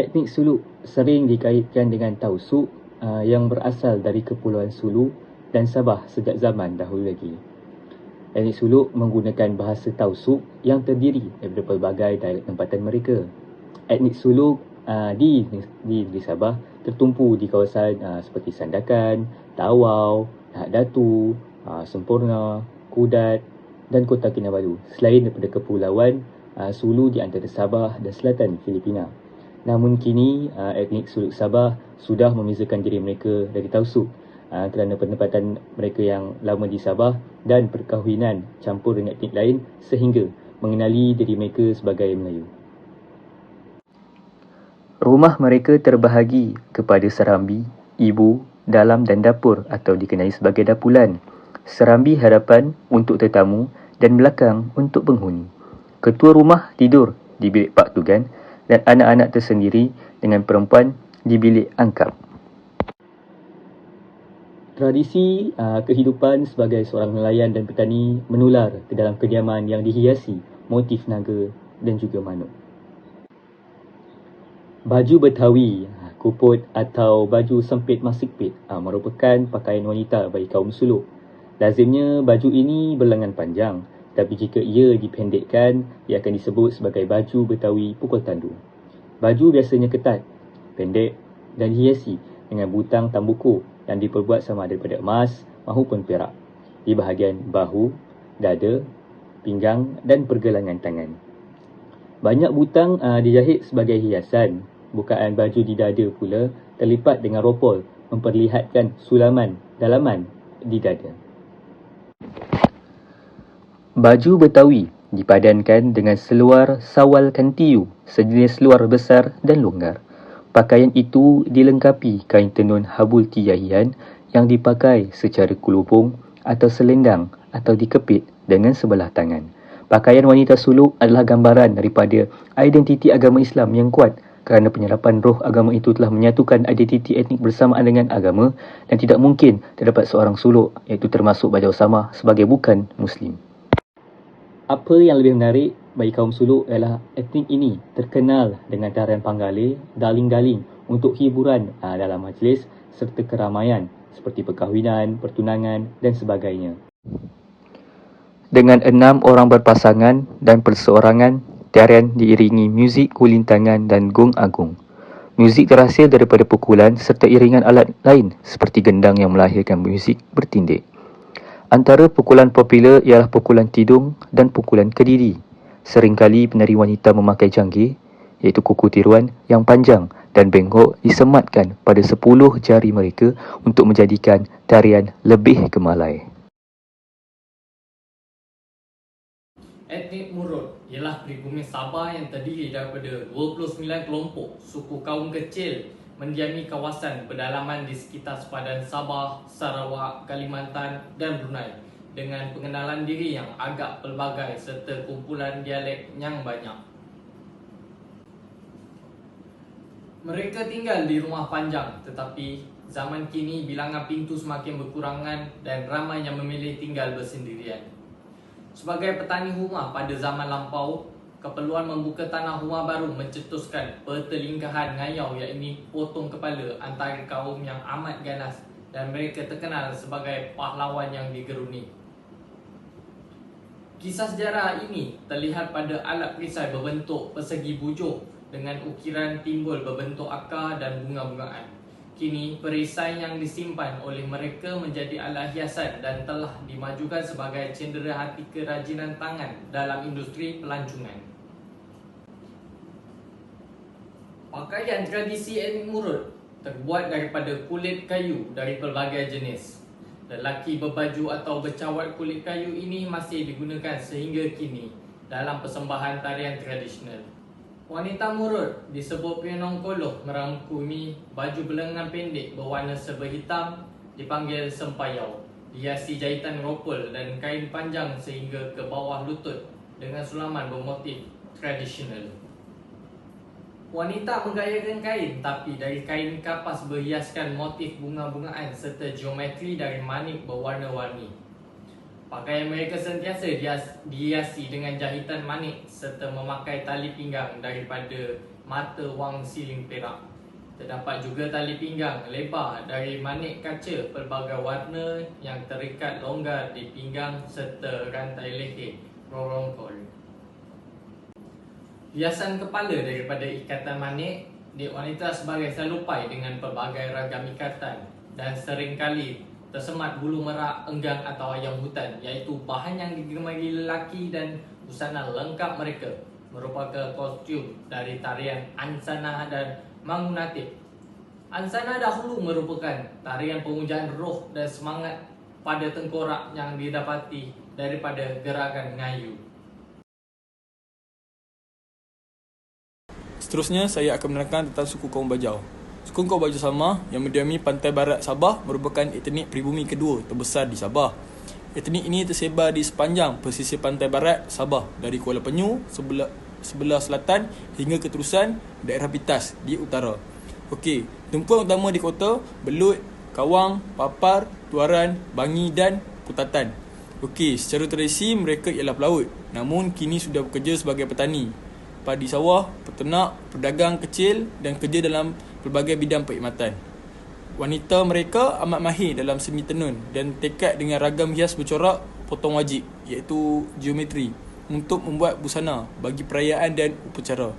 Etnik Suluk sering dikaitkan dengan Tausuk yang berasal dari Kepulauan Sulu dan Sabah sejak zaman dahulu lagi. Etnik Suluk menggunakan bahasa Tausuk yang terdiri daripada pelbagai dialek tempatan mereka. Etnik Suluk di negeri Sabah tertumpu di kawasan seperti Sandakan, Tawau, Lahad Datu, Semporna, Kudat dan Kota Kinabalu. Selain daripada Kepulauan Sulu di antara Sabah dan Selatan Filipina. Namun kini etnik Suluk Sabah sudah memisahkan diri mereka dari Tausuk kerana penempatan mereka yang lama di Sabah dan perkahwinan campur dengan etnik lain sehingga mengenali diri mereka sebagai Melayu. Rumah mereka terbahagi kepada serambi, ibu, dalam dan dapur atau dikenali sebagai dapulan. Serambi hadapan untuk tetamu dan belakang untuk penghuni. Ketua rumah tidur di bilik Pak Tugan dan anak-anak tersendiri dengan perempuan di bilik angkap. Tradisi kehidupan sebagai seorang nelayan dan petani menular ke dalam kediaman yang dihiasi motif naga dan juga manuk. Baju Betawi, kuput atau baju sempit masikpit merupakan pakaian wanita bagi kaum Suluk. Lazimnya baju ini berlengan panjang, tapi jika ia dipendekkan, ia akan disebut sebagai baju Betawi pukul tandu. Baju biasanya ketat, pendek dan hiasi dengan butang tambuku yang diperbuat sama daripada emas maupun perak di bahagian bahu, dada, pinggang dan pergelangan tangan. Banyak butang dijahit sebagai hiasan. Bukaan baju di dada pula terlipat dengan ropol memperlihatkan sulaman dalaman di dada. Baju Betawi dipadankan dengan seluar sawal kantiu, sejenis seluar besar dan longgar. Pakaian itu dilengkapi kain tenun habul tiyahian yang dipakai secara kulubung atau selendang atau dikepit dengan sebelah tangan. Pakaian wanita Suluk adalah gambaran daripada identiti agama Islam yang kuat kerana penyerapan roh agama itu telah menyatukan identiti etnik bersamaan dengan agama dan tidak mungkin terdapat seorang Suluk iaitu termasuk Bajau Samar sebagai bukan Muslim. Apa yang lebih menarik bagi kaum Suluk ialah etnik ini terkenal dengan tarian panggale, daling-daling untuk hiburan dalam majlis serta keramaian seperti perkahwinan, pertunangan dan sebagainya. Dengan 6 orang berpasangan dan perseorangan, tarian diiringi muzik kulintangan dan gong agung. Muzik terhasil daripada pukulan serta iringan alat lain seperti gendang yang melahirkan muzik bertindik. Antara pukulan popular ialah pukulan tidung dan pukulan kediri. Seringkali penari wanita memakai janggih, iaitu kuku tiruan yang panjang dan bengkok disematkan pada 10 jari mereka untuk menjadikan tarian lebih gemalai. Etnik Murut ialah pribumi Sabah yang terdiri daripada 29 kelompok suku kaum kecil mendiami kawasan pedalaman di sekitar sepadan Sabah, Sarawak, Kalimantan dan Brunei dengan pengenalan diri yang agak pelbagai serta kumpulan dialek yang banyak. Mereka tinggal di rumah panjang tetapi zaman kini bilangan pintu semakin berkurangan dan ramai yang memilih tinggal bersendirian. Sebagai petani huma pada zaman lampau, keperluan membuka tanah huma baru mencetuskan pertelingkahan ngayau iaitu potong kepala antara kaum yang amat ganas dan mereka terkenal sebagai pahlawan yang digeruni. Kisah sejarah ini terlihat pada alat perisai berbentuk persegi bujur dengan ukiran timbul berbentuk akar dan bunga-bungaan. Kini, perisai yang disimpan oleh mereka menjadi alat hiasan dan telah dimajukan sebagai cenderahati kerajinan tangan dalam industri pelancongan. Pakaian tradisi etnik Murut terbuat daripada kulit kayu dari pelbagai jenis. Lelaki berbaju atau bercawat kulit kayu ini masih digunakan sehingga kini dalam persembahan tarian tradisional. Wanita Murut disebut Penong Koloh merangkumi baju berlengan pendek berwarna serba hitam dipanggil sempayau, dihiasi jahitan ropol dan kain panjang sehingga ke bawah lutut dengan sulaman bermotif tradisional. Wanita menggayakan kain tapi dari kain kapas berhiaskan motif bunga-bungaan serta geometri dari manik berwarna-warni. Pakaian mereka sentiasa dihiasi dengan jahitan manik serta memakai tali pinggang daripada mata wang siling perak. Terdapat juga tali pinggang lebar dari manik kaca pelbagai warna yang terikat longgar di pinggang serta rantai leher rorongkol. Hiasan kepala daripada ikatan manik di wanita sebagai selupai dengan pelbagai ragam ikatan dan seringkali tersemat bulu merak, enggang atau ayam hutan, iaitu bahan yang digemari lelaki dan busana lengkap mereka merupakan kostum dari tarian Ansana dan Mangunatip. Ansana dahulu merupakan tarian pemujaan roh dan semangat pada tengkorak yang didapati daripada gerakan ngayu. Seterusnya, saya akan menerangkan tentang suku kaum Bajau. Suku kaum Bajau Samar yang mendiami pantai barat Sabah merupakan etnik pribumi kedua terbesar di Sabah. Etnik ini tersebar di sepanjang pesisir pantai barat Sabah dari Kuala Penyu sebelah selatan hingga ke terusan daerah Pitas di utara. Okey, tumpuan utama di kota Belut, Kawang, Papar, Tuaran, Bangi dan Kutatan. Okey, secara tradisi mereka ialah pelaut, namun kini sudah bekerja sebagai petani, padi sawah, peternak, pedagang kecil dan kerja dalam pelbagai bidang perkhidmatan. Wanita mereka amat mahir dalam seni tenun dan tekad dengan ragam hias bercorak potong wajik, iaitu geometri, untuk membuat busana bagi perayaan dan upacara.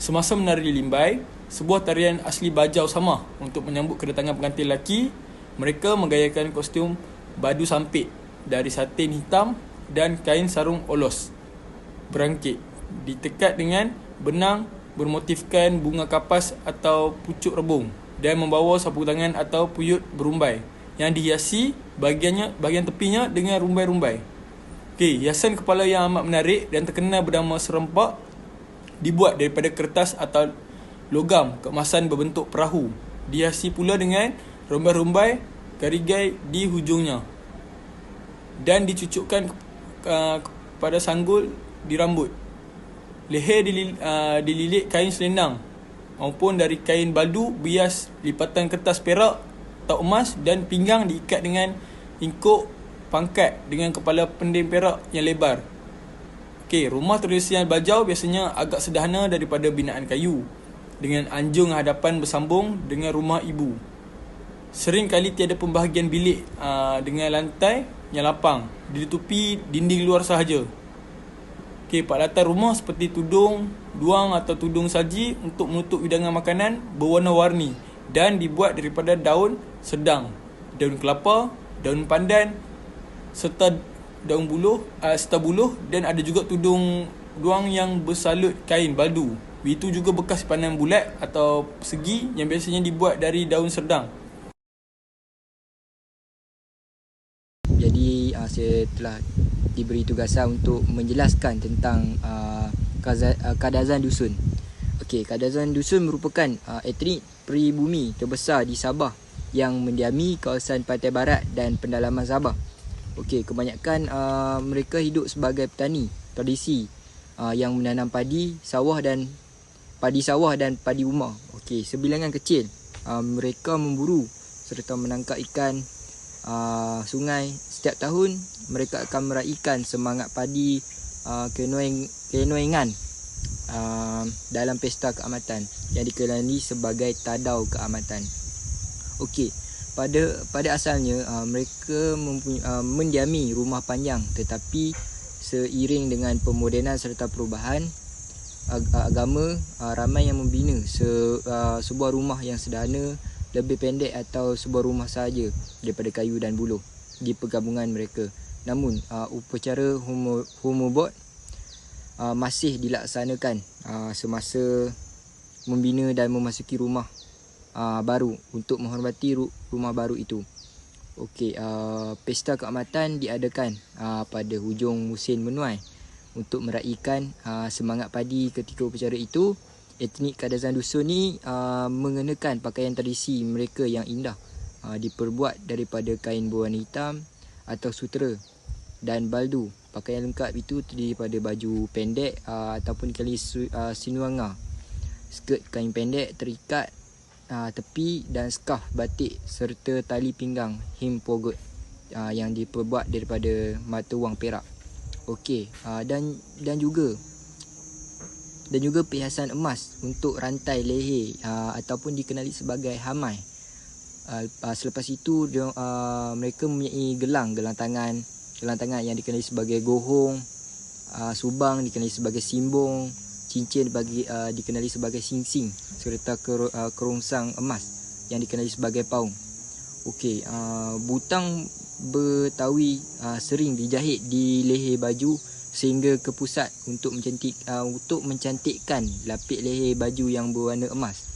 Semasa menari limbai, sebuah tarian asli Bajau Samar, untuk menyambut kedatangan pengantin lelaki, mereka menggayakan kostum badu sampit dari satin hitam dan kain sarung olos berangkit ditekat dengan benang bermotifkan bunga kapas atau pucuk rebung dan membawa sapu tangan atau puyut berumbai yang dihiasi bahagian tepinya dengan rumbai-rumbai. Okey, hiasan kepala yang amat menarik dan terkenal bernama serempak dibuat daripada kertas atau logam keemasan berbentuk perahu. Dihiasi pula dengan rumbai-rumbai garigai di hujungnya dan dicucukkan pada sanggul di rambut. Leher dililit kain selendang maupun dari kain baldu bias lipatan kertas perak atau emas, dan pinggang diikat dengan ingkuk pangkat dengan kepala pending perak yang lebar. Okey, rumah tradisional Bajau biasanya agak sederhana daripada binaan kayu, dengan anjung hadapan bersambung dengan rumah ibu. Sering kali tiada pembahagian bilik dengan lantai yang lapang, ditutupi dinding luar sahaja. Okey, peralatan rumah seperti tudung, duang atau tudung saji untuk menutup hidangan makanan berwarna-warni dan dibuat daripada daun sedang, daun kelapa, daun pandan serta buluh dan ada juga tudung duang yang bersalut kain baldu. Itu juga bekas simpanan bulat atau segi yang biasanya dibuat dari daun serdang. Jadi saya telah diberi tugasan untuk menjelaskan tentang Kadazan Dusun. Okey, Kadazan Dusun merupakan etnik pribumi terbesar di Sabah yang mendiami kawasan pantai barat dan pendalaman Sabah. Okey, kebanyakan mereka hidup sebagai petani tradisi yang menanam padi sawah dan padi rumah. Okey, sebilangan kecil mereka memburu serta menangkap ikan sungai. Setiap tahun mereka akan meraihkan semangat padi kenoengan dalam pesta keamatan yang dikenali sebagai Tadau Keamatan. Okey, pada asalnya mereka mendiami rumah panjang, tetapi seiring dengan pemodenan serta perubahan agama, ramai yang membina sebuah rumah yang sederhana, lebih pendek atau sebuah rumah sahaja daripada kayu dan buluh di pergabungan mereka. Namun upacara homobot masih dilaksanakan semasa membina dan memasuki rumah baru untuk menghormati rumah baru itu. Okey, pesta keamatan diadakan pada hujung musim menuai untuk meraihkan semangat padi ketika upacara itu. Etnik Kadazan Dusun ni mengenakan pakaian tradisi mereka yang indah, diperbuat daripada kain berwarna hitam atau sutera dan baldu. Pakaian lengkap itu terdiri daripada baju pendek ataupun kali sinuanga, skirt kain pendek terikat tepi dan skarf batik serta tali pinggang hem pogot yang diperbuat daripada mata wang perak. Okey, dan juga dan juga perhiasan emas untuk rantai leher ataupun dikenali sebagai hamai. Selepas itu mereka mempunyai gelang tangan yang dikenali sebagai gohong, subang dikenali sebagai simbong, cincin dikenali sebagai singsing, serta kerongsang emas yang dikenali sebagai paung. Okey, butang Betawi sering dijahit di leher baju sehingga ke pusat untuk mencantikkan lapik leher baju yang berwarna emas.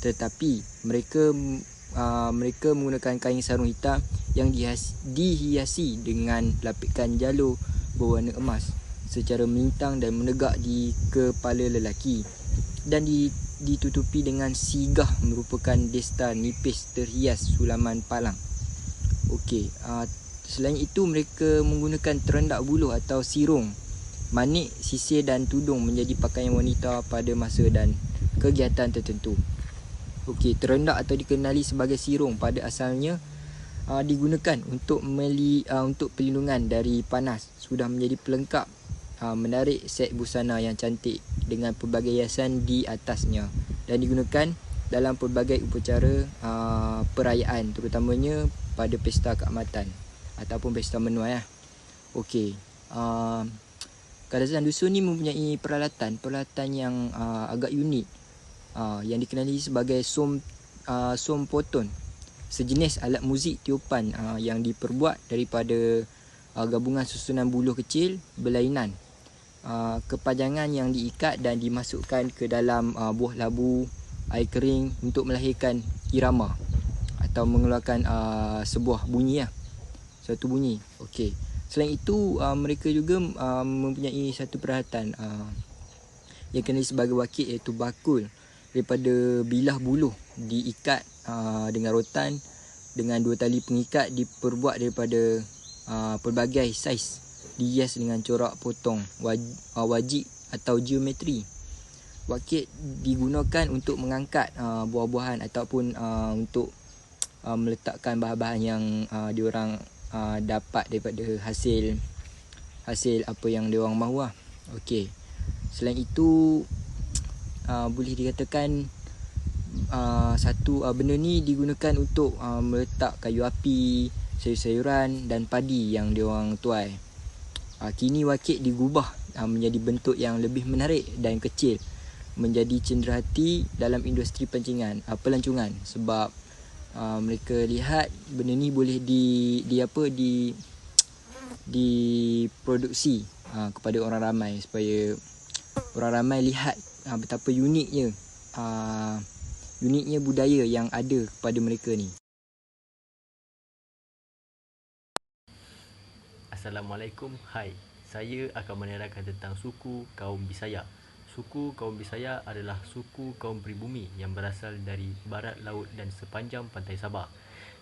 Tetapi mereka menggunakan kain sarung hitam yang dihiasi dengan lapikan jalur berwarna emas secara melintang dan menegak di kepala lelaki, dan ditutupi dengan sigah merupakan desta nipis terhias sulaman palang. Okey, selain itu mereka menggunakan terendak buluh atau sirung, manik, sisir dan tudung menjadi pakaian wanita pada masa dan kegiatan tertentu. Okey, terendak atau dikenali sebagai sirung pada asalnya digunakan untuk perlindungan dari panas. Sudah menjadi pelengkap menarik set busana yang cantik dengan pelbagai hiasan di atasnya, dan digunakan dalam pelbagai upacara perayaan, terutamanya pada pesta keamatan ataupun pesta menuai. Okey, Kadazan dusun ni mempunyai peralatan yang agak unik, yang dikenali sebagai som poton, sejenis alat muzik tiupan yang diperbuat daripada gabungan susunan buluh kecil berlainan, kepanjangan yang diikat dan dimasukkan ke dalam buah labu air kering untuk melahirkan irama atau mengeluarkan sebuah bunyi satu bunyi. Okey, selain itu mereka juga mempunyai satu peralatan yang kenali sebagai wakil, iaitu bakul daripada bilah buluh diikat dengan rotan dengan dua tali pengikat, diperbuat daripada pelbagai saiz, dihias dengan corak potong wajik atau geometri. Wakil digunakan untuk mengangkat buah-buahan ataupun untuk meletakkan bahan-bahan yang diorang dapat daripada hasil apa yang diorang mahu. Okey, selain itu boleh dikatakan benda ni digunakan untuk meletak kayu api, sayur-sayuran dan padi yang diorang tuai. Kini wakil digubah menjadi bentuk yang lebih menarik dan kecil, menjadi cenderahati dalam industri pelancongan, sebab mereka lihat benda ni boleh diproduksi kepada orang ramai, supaya orang ramai lihat betapa uniknya budaya yang ada kepada mereka ni. Assalamualaikum, hai. Saya akan menerangkan tentang suku kaum Bisaya. Suku kaum Bisaya adalah suku kaum pribumi yang berasal dari barat laut dan sepanjang pantai Sabah,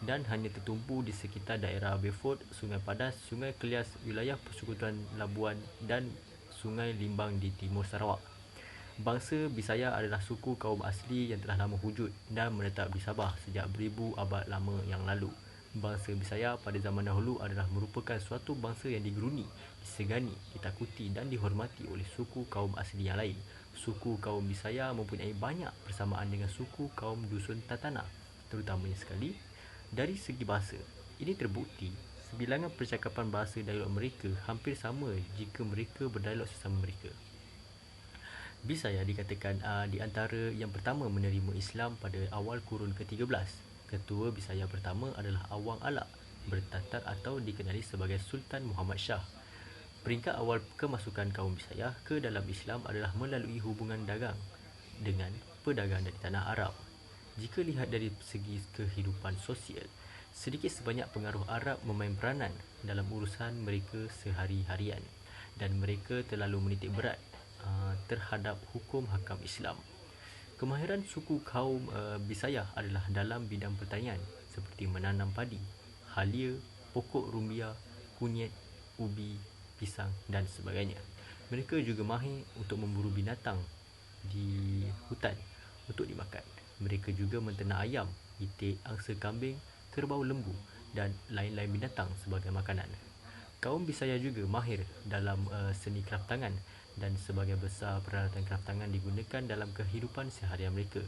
dan hanya tertumpu di sekitar daerah Beaufort, Sungai Padas, Sungai Kelias, wilayah Persekutuan Labuan dan Sungai Limbang di timur Sarawak. Bangsa Bisaya adalah suku kaum asli yang telah lama wujud dan menetap di Sabah sejak beribu abad lama yang lalu. Bangsa Bisaya pada zaman dahulu adalah merupakan suatu bangsa yang digeruni, disegani, ditakuti dan dihormati oleh suku kaum asli yang lain. Suku kaum Bisaya mempunyai banyak persamaan dengan suku kaum dusun Tatana, terutamanya sekali dari segi bahasa. Ini terbukti sebilangan percakapan bahasa dialog mereka hampir sama jika mereka berdialog sesama mereka. Bisaya dikatakan di antara yang pertama menerima Islam pada awal kurun ke-13. Ketua Bisaya pertama adalah Awang Alak Bertatar atau dikenali sebagai Sultan Muhammad Shah. Peringkat awal kemasukan kaum Bisaya ke dalam Islam adalah melalui hubungan dagang dengan pedagang dari tanah Arab. Jika lihat dari segi kehidupan sosial, sedikit sebanyak pengaruh Arab memain peranan dalam urusan mereka sehari-harian, dan mereka terlalu menitik berat terhadap hukum hakam Islam. Kemahiran suku kaum Bisaya adalah dalam bidang pertanian seperti menanam padi, halia, pokok rumbia, kunyit, ubi, pisang dan sebagainya. Mereka juga mahir untuk memburu binatang di hutan untuk dimakan. Mereka juga menternak ayam, itik, angsa kambing, kerbau lembu dan lain-lain binatang sebagai makanan. Kaum Bisaya juga mahir dalam seni kraftangan dan sebagian besar peralatan kraftangan digunakan dalam kehidupan seharian mereka.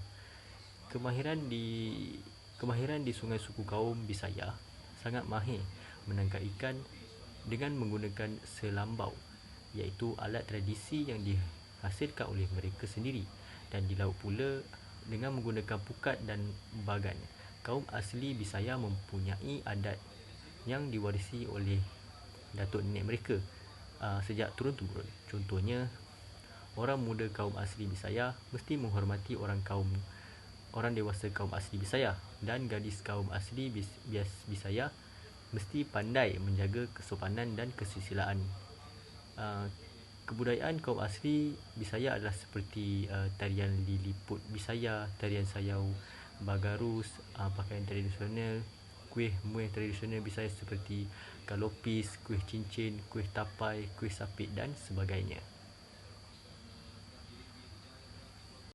Kemahiran di sungai suku kaum Bisaya sangat mahir menangkap ikan dengan menggunakan selambau, iaitu alat tradisi yang dihasilkan oleh mereka sendiri, dan di laut pula dengan menggunakan pukat dan bagan. Kaum asli Bisaya mempunyai adat yang diwarisi oleh datuk nenek mereka sejak turun-temurun. Contohnya, orang muda kaum asli Bisaya mesti menghormati orang dewasa kaum asli Bisaya, dan gadis kaum asli Bisaya mesti pandai menjaga kesopanan dan kesusilaan. Kebudayaan kaum asli Bisaya adalah seperti tarian Liliput Bisaya, tarian Sayau Bagarus, pakaian tradisional, kuih muih tradisional Bisaya seperti kalopis, kuih cincin, kuih tapai, kuih sapit dan sebagainya.